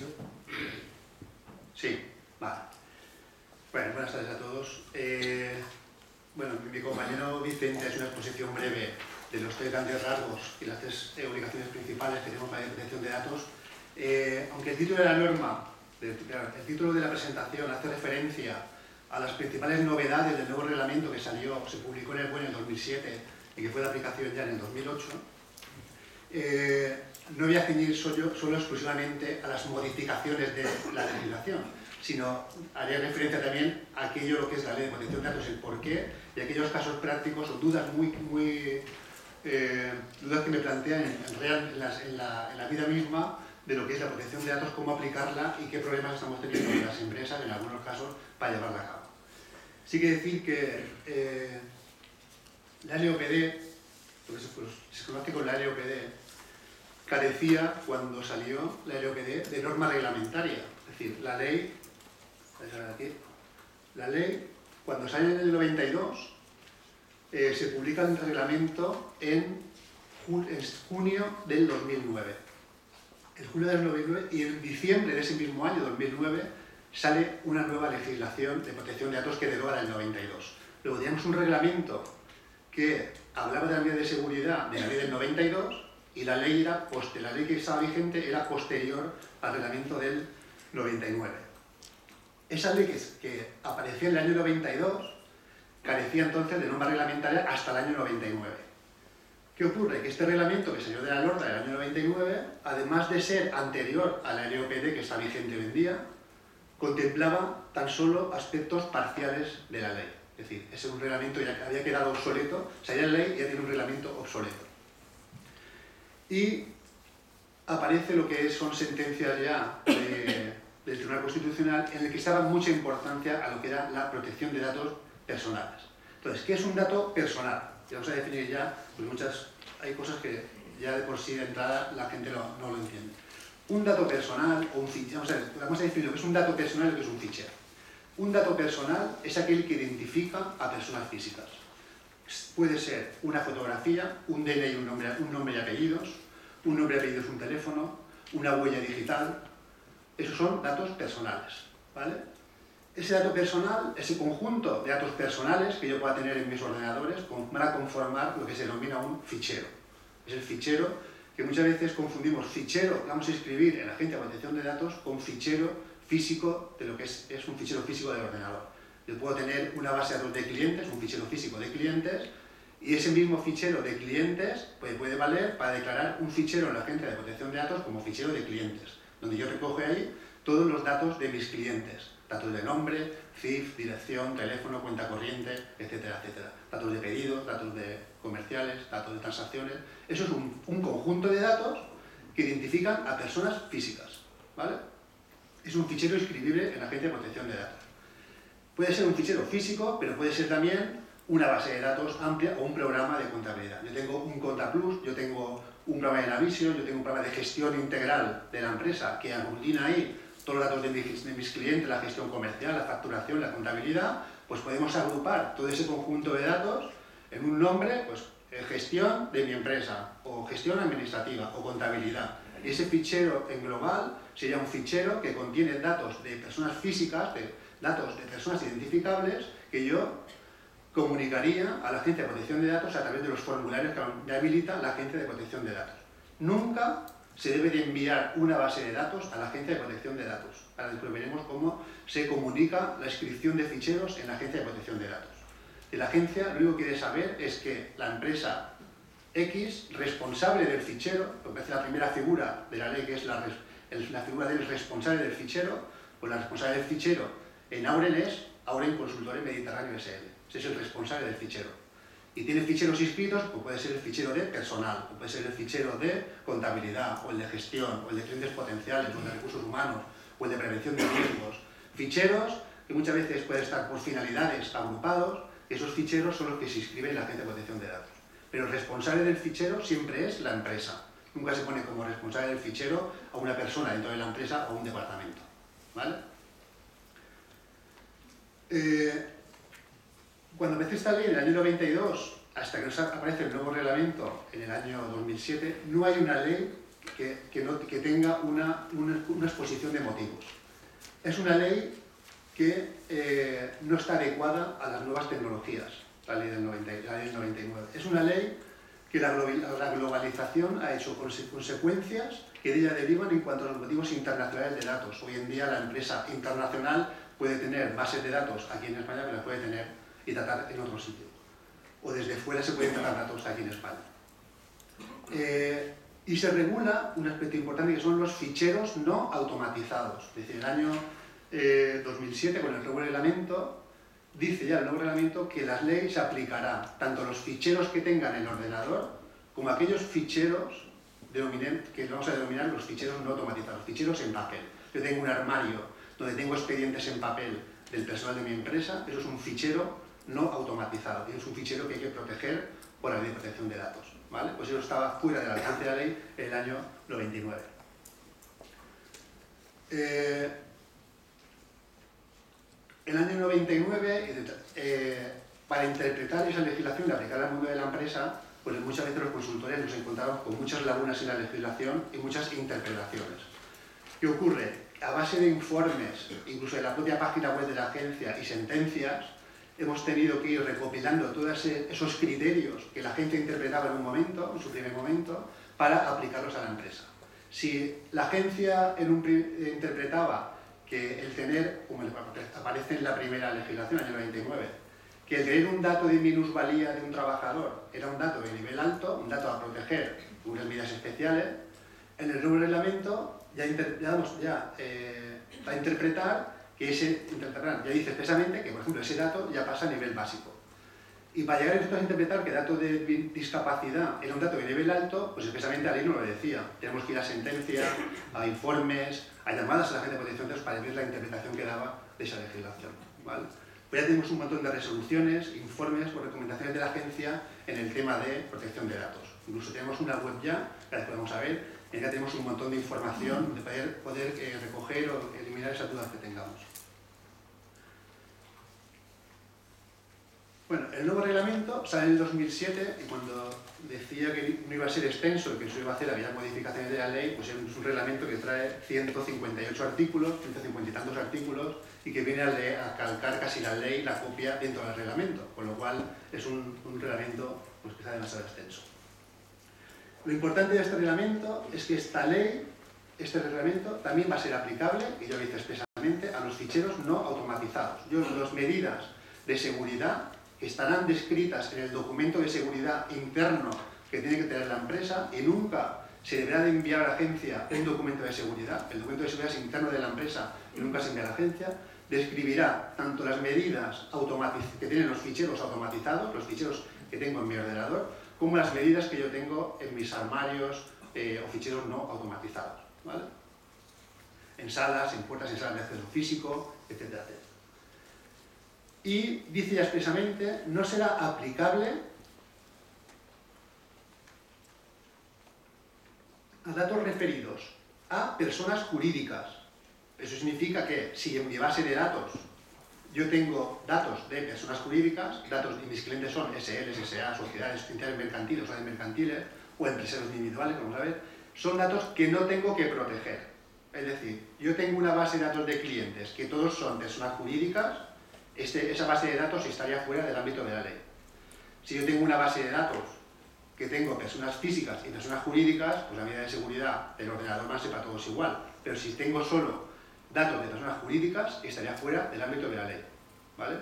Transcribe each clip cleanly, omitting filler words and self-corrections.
presentación. Sí, vale. Bueno, buenas tardes a todos. Bueno, mi compañero Vicente es una exposición breve de los tres grandes rasgos y las tres obligaciones principales que tenemos para la protección de datos. Aunque el título de la norma, el título de la presentación hace referencia a las principales novedades del nuevo reglamento que se publicó en el BOE en el 2007 y que fue de aplicación ya en el 2008, no voy a ceñir solo exclusivamente a las modificaciones de la legislación, sino haré referencia también a aquello lo que es la ley de protección de datos, el porqué, y aquellos casos prácticos o dudas dudas que me plantean en la vida misma de lo que es la protección de datos, cómo aplicarla y qué problemas estamos teniendo en las empresas, en algunos casos, para llevarla a cabo. Sí que decir que la LOPD, lo que se conoce con la LOPD, carecía, cuando salió la LOPD, de norma reglamentaria. Es decir, la ley, cuando sale en el 92, se publica el reglamento en junio del 2009. En junio del 2009 y en diciembre de ese mismo año, 2009, sale una nueva legislación de protección de datos que deroga el 92. Luego teníamos un reglamento que hablaba también de seguridad de la ley del 92 y la ley que estaba vigente era posterior al reglamento del 99. Esa ley que apareció en el año 92 carecía entonces de norma reglamentaria hasta el año 99. ¿Qué ocurre? Que este reglamento que salió de la LORDA del año 99, además de ser anterior a la LOPD que está vigente hoy en día, contemplaba tan solo aspectos parciales de la ley. Es decir, ese es un reglamento ya que había quedado obsoleto, salía la ley y ya tiene un reglamento obsoleto. Y aparece lo que son sentencias ya del Tribunal Constitucional en el que se daba mucha importancia a lo que era la protección de datos personales. Entonces, ¿qué es un dato personal? Ya vamos a definir ya, pues hay cosas que ya de por sí de entrada la gente no lo entiende. Un dato personal o un fichero, vamos a definir lo que es un dato personal y lo que es un fichero. Un dato personal es aquel que identifica a personas físicas. Puede ser una fotografía, un DNI, un nombre y apellidos, un nombre y apellidos, un teléfono, una huella digital. Esos son datos personales, ¿vale? Ese dato personal, ese conjunto de datos personales que yo pueda tener en mis ordenadores, van a conformar lo que se denomina un fichero. Es el fichero que muchas veces confundimos fichero que vamos a escribir en la Agencia de Protección de Datos con fichero físico de lo que es un fichero físico del ordenador. Yo puedo tener una base de datos de clientes, un fichero físico de clientes, y ese mismo fichero de clientes puede valer para declarar un fichero en la Agencia de Protección de Datos como fichero de clientes, donde yo recojo ahí todos los datos de mis clientes. Datos de nombre, CIF, dirección, teléfono, cuenta corriente, etcétera, etcétera. Datos de pedidos, datos de comerciales, datos de transacciones. Eso es un conjunto de datos que identifican a personas físicas, ¿vale? Es un fichero inscribible en la Agencia de Protección de Datos. Puede ser un fichero físico, pero puede ser también una base de datos amplia o un programa de contabilidad. Yo tengo un ContaPlus, yo tengo un programa de Navision, yo tengo un programa de gestión integral de la empresa que aglutina ahí todos los datos de mis clientes, la gestión comercial, la facturación, la contabilidad, pues podemos agrupar todo ese conjunto de datos en un nombre, pues gestión de mi empresa, o gestión administrativa, o contabilidad. Y ese fichero en global sería un fichero que contiene datos de personas físicas, datos de personas identificables, que yo comunicaría a la Agencia de Protección de Datos a través de los formularios que me habilita la Agencia de Protección de Datos. Nunca se debe de enviar una base de datos a la Agencia de Protección de Datos. Ahora después veremos cómo se comunica la inscripción de ficheros en la Agencia de Protección de Datos. Y la agencia lo único que quiere saber es que la empresa X, responsable del fichero, lo que hace la primera figura de la ley, que es la figura del responsable del fichero, pues la responsable del fichero en Auren es Auren Consultores Mediterráneo SL. Ese es el responsable del fichero. Y tiene ficheros inscritos, pues puede ser el fichero de personal, o puede ser el fichero de contabilidad, o el de gestión, o el de clientes potenciales, o el de recursos humanos, o el de prevención de riesgos. Ficheros que muchas veces pueden estar por finalidades agrupados, esos ficheros son los que se inscriben en la Agencia de Protección de Datos. Pero el responsable del fichero siempre es la empresa. Nunca se pone como responsable del fichero a una persona dentro de la empresa o un departamento, ¿vale? Cuando empezó esta ley en el año 92, hasta que nos aparece el nuevo reglamento en el año 2007, no hay una ley que tenga una exposición de motivos. Es una ley que no está adecuada a las nuevas tecnologías, la ley del 99. Es una ley que la globalización ha hecho consecuencias que de ella derivan en cuanto a los motivos internacionales de datos. Hoy en día la empresa internacional puede tener bases de datos aquí en España, pero las puede tener y tratar en otro sitio. O desde fuera se pueden tratar datos aquí en España. Y se regula un aspecto importante que son los ficheros no automatizados. Es decir, el año 2007, con el nuevo reglamento, dice ya el nuevo reglamento que la ley se aplicará tanto a los ficheros que tengan el ordenador como a aquellos ficheros que vamos a denominar los ficheros no automatizados, ficheros en papel. Yo tengo un armario donde tengo expedientes en papel del personal de mi empresa, eso es un fichero no automatizado y es un fichero que hay que proteger por la ley de protección de datos, ¿vale? Pues eso estaba fuera del alcance de la ley en el año 99. El año 99, para interpretar esa legislación y aplicarla al mundo de la empresa, pues muchas veces los consultores nos encontramos con muchas lagunas en la legislación y muchas interpretaciones. ¿Qué ocurre? A base de informes, incluso de la propia página web de la agencia y sentencias, hemos tenido que ir recopilando todos esos criterios que la agencia interpretaba en un momento, en su primer momento, para aplicarlos a la empresa. Si la agencia interpretaba que el tener, como aparece en la primera legislación, año 99, que el tener un dato de minusvalía de un trabajador era un dato de nivel alto, un dato a proteger con unas medidas especiales, en el nuevo reglamento ya va a interpretar que ya dice expresamente que, por ejemplo, ese dato ya pasa a nivel básico. Y para llegar a interpretar que dato de discapacidad era un dato de nivel alto, pues expresamente la ley no lo decía. Tenemos que ir a sentencia, a informes, a llamadas a la Agencia de Protección de Datos para ver la interpretación que daba de esa legislación, ¿vale? Pues ya tenemos un montón de resoluciones, informes o recomendaciones de la agencia en el tema de protección de datos. Incluso tenemos una web ya, que la podemos ver, en la que tenemos un montón de información de poder recoger o eliminar esas dudas que tengamos. Bueno, el nuevo reglamento sale en el 2007 y cuando decía que no iba a ser extenso y que se iba a hacer había modificaciones de la ley, pues es un reglamento que trae 158 artículos, 150 y tantos artículos, y que viene a calcar casi la ley, la copia dentro del reglamento, con lo cual es un reglamento pues, que está demasiado extenso. Lo importante de este reglamento es que este reglamento también va a ser aplicable, y yo lo hice expresamente, a los ficheros no automatizados. Las medidas de seguridad que estarán descritas en el documento de seguridad interno que tiene que tener la empresa y nunca se deberá de enviar a la agencia un documento de seguridad. El documento de seguridad es interno de la empresa y nunca se envía a la agencia. Describirá tanto las medidas que tienen los ficheros automatizados, los ficheros que tengo en mi ordenador, como las medidas que yo tengo en mis armarios o ficheros no automatizados, ¿vale? En salas, en puertas, en salas de acceso físico, etcétera, etcétera. Y dice ya expresamente, no será aplicable a datos referidos a personas jurídicas. Eso significa que si en mi base de datos yo tengo datos de personas jurídicas, datos y mis clientes son SLs, SA, sociedades mercantiles o de mercantiles, o empresarios individuales, vamos a ver, son datos que no tengo que proteger. Es decir, yo tengo una base de datos de clientes que todos son personas jurídicas, esa base de datos estaría fuera del ámbito de la ley. Si yo tengo una base de datos que tengo personas físicas y personas jurídicas, pues la medida de seguridad del ordenador va a ser para todos igual. Pero si tengo solo datos de personas jurídicas, estaría fuera del ámbito de la ley, ¿vale?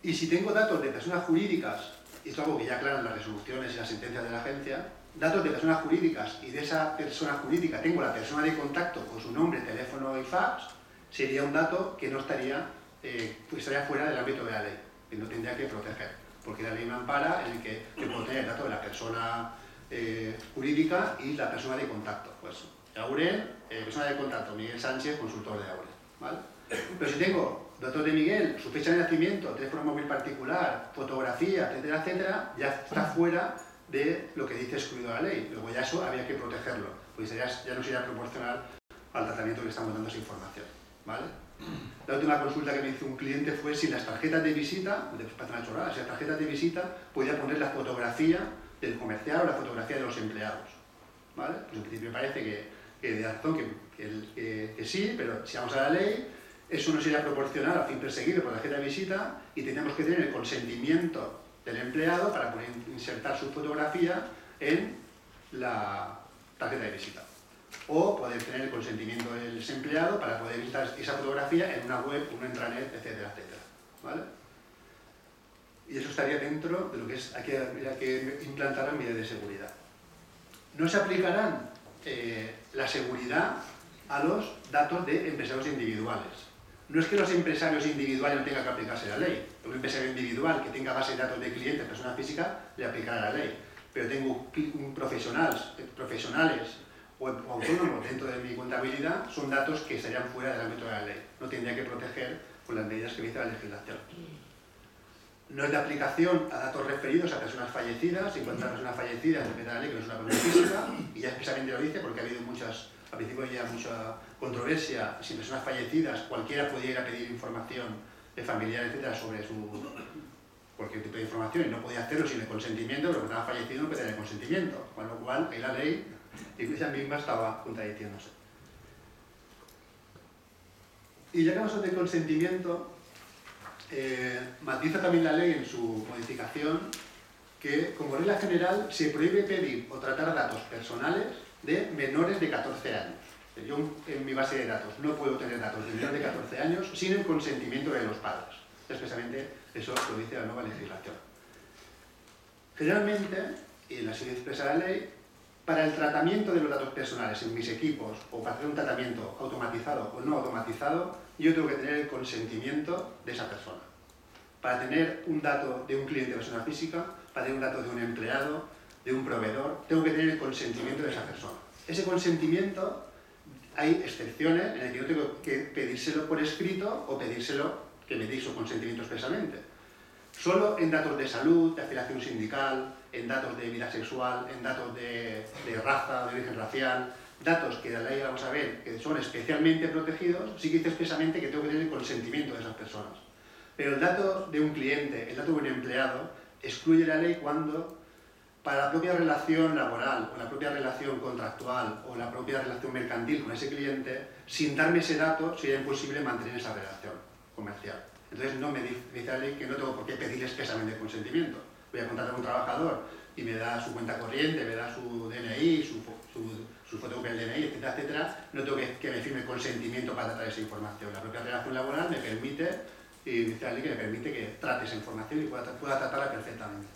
Y si tengo datos de personas jurídicas, y esto es algo que ya aclaran las resoluciones y las sentencias de la agencia, datos de personas jurídicas y de esa persona jurídica tengo la persona de contacto con su nombre, teléfono y fax, sería un dato que no estaría, pues estaría fuera del ámbito de la ley, que no tendría que proteger, porque la ley me ampara en el que puedo tener el dato de la persona jurídica y la persona de contacto. Pues Aurel, persona de contacto, Miguel Sánchez, consultor de Aurel, ¿vale? Pero si tengo datos de Miguel, su fecha de nacimiento, teléfono móvil particular, fotografía, etcétera, etcétera, ya está fuera de lo que dice excluido la ley. Luego ya eso había que protegerlo, pues ya no sería proporcional al tratamiento que estamos dando esa información, ¿vale? La última consulta que me hizo un cliente fue si las tarjetas de visita, si las tarjetas de visita podía poner la fotografía del comercial o la fotografía de los empleados. ¿Vale? Pues en principio me parece que de razón que sí, pero si vamos a la ley, eso no sería proporcional al fin perseguido por la tarjeta de visita y tenemos que tener el consentimiento del empleado para poder insertar su fotografía en la tarjeta de visita. O poder tener el consentimiento del desempleado para poder visitar esa fotografía en una web, una intranet, etcétera, etcétera. ¿Vale? Y eso estaría dentro de lo que es aquí habría que implantar las medidas de seguridad. No se aplicarán la seguridad a los datos de empresarios individuales. No es que los empresarios individuales no tengan que aplicarse la ley. Un empresario individual que tenga base de datos de clientes, persona física, le aplicará la ley. Pero tengo profesionales o autónomos dentro de mi contabilidad, son datos que estarían fuera del ámbito de la ley. No tendría que proteger con las medidas que dice la legislación. No es de aplicación a datos referidos a personas fallecidas. Si encuentra personas fallecidas, depende de la ley que no es una persona física, y ya expresamente lo dice porque ha habido al principio ya mucha controversia. Si personas fallecidas, cualquiera pudiera pedir información de familiares, etcétera, sobre cualquier tipo de información y no podía hacerlo sin el consentimiento, pero que estaba fallecido no pedía el consentimiento, con lo cual ahí la ley ella misma estaba contradiciéndose. Y ya que hablamos del consentimiento, matiza también la ley en su modificación que, como regla general, se prohíbe pedir o tratar datos personales de menores de 14 años. Yo en mi base de datos no puedo tener datos de menores de 14 años sin el consentimiento de los padres. Expresamente eso lo dice la nueva legislación. Generalmente, y así expresa la ley, para el tratamiento de los datos personales en mis equipos o para hacer un tratamiento automatizado o no automatizado, yo tengo que tener el consentimiento de esa persona. Para tener un dato de un cliente de persona física, para tener un dato de un empleado, de un proveedor, tengo que tener el consentimiento de esa persona. Ese consentimiento, hay excepciones en las que yo tengo que pedírselo por escrito o pedírselo que me dé su consentimiento expresamente. Solo en datos de salud, de afiliación sindical, en datos de vida sexual, en datos de raza, de origen racial, datos que de la ley vamos a ver que son especialmente protegidos, sí que dice expresamente que tengo que tener el consentimiento de esas personas. Pero el dato de un cliente, el dato de un empleado, excluye la ley cuando para la propia relación laboral o la propia relación contractual o la propia relación mercantil con ese cliente, sin darme ese dato sería imposible mantener esa relación comercial. Entonces no me dice la ley que no tengo por qué pedir expresamente consentimiento. Voy a contratar a un trabajador y me da su cuenta corriente, me da su DNI, su fotocopia del DNI, etcétera, etcétera. No tengo que me firme consentimiento para tratar esa información. La propia relación laboral me permite, y dice la ley que me permite que trate esa información y pueda tratarla perfectamente.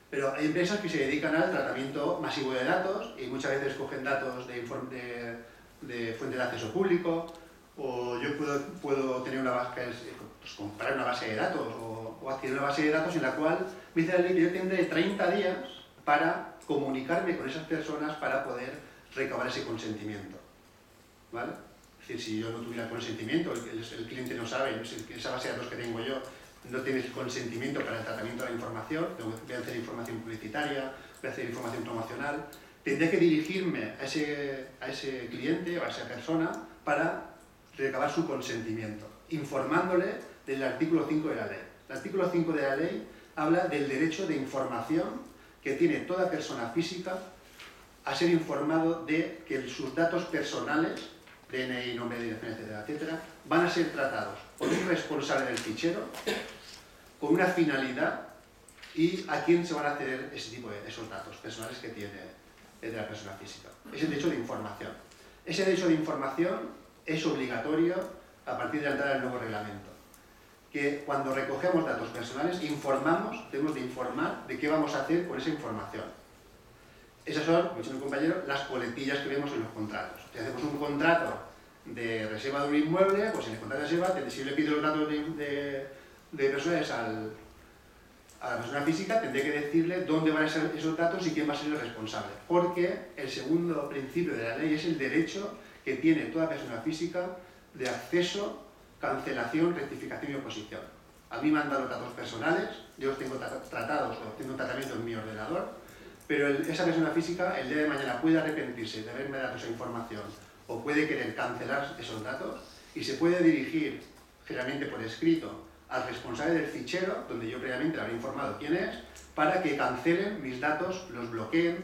Pero hay empresas que se dedican al tratamiento masivo de datos y muchas veces cogen datos de fuente de acceso público, o yo puedo tener una base, pues comprar una base de datos o adquirir una base de datos en la cual me dice la ley que yo tendré 30 días para comunicarme con esas personas para poder recabar ese consentimiento. ¿Vale? Es decir, si yo no tuviera consentimiento, el cliente no sabe, esa base de datos que tengo yo no tiene el consentimiento para el tratamiento de la información, voy a hacer información publicitaria, voy a hacer información promocional, tendré que dirigirme a ese cliente o a esa persona para recabar su consentimiento, informándole del artículo 5 de la ley. El artículo 5 de la ley habla del derecho de información que tiene toda persona física a ser informado de que sus datos personales, DNI, nombre, dirección, etcétera, etcétera, van a ser tratados por un responsable del fichero con una finalidad y a quién se van a ceder ese tipo de esos datos personales que tiene de la persona física. Es el derecho de información. Ese derecho de información es obligatorio a partir de la entrada del nuevo reglamento. Que cuando recogemos datos personales, tenemos de informar de qué vamos a hacer con esa información. Esas son, como ha dicho mi compañero, las coletillas que vemos en los contratos. Si hacemos un contrato de reserva de un inmueble, pues en el contrato de reserva, si yo le pido los datos de personas a la persona física, tendré que decirle dónde van a ser esos datos y quién va a ser el responsable. Porque el segundo principio de la ley es el derecho que tiene toda persona física de acceso, cancelación, rectificación y oposición. A mí me han dado datos personales, yo los tengo tratados o tengo un tratamiento en mi ordenador, pero esa persona física el día de mañana puede arrepentirse de haberme dado esa información o puede querer cancelar esos datos y se puede dirigir, generalmente por escrito, al responsable del fichero, donde yo previamente le habría informado quién es, para que cancelen mis datos, los bloqueen,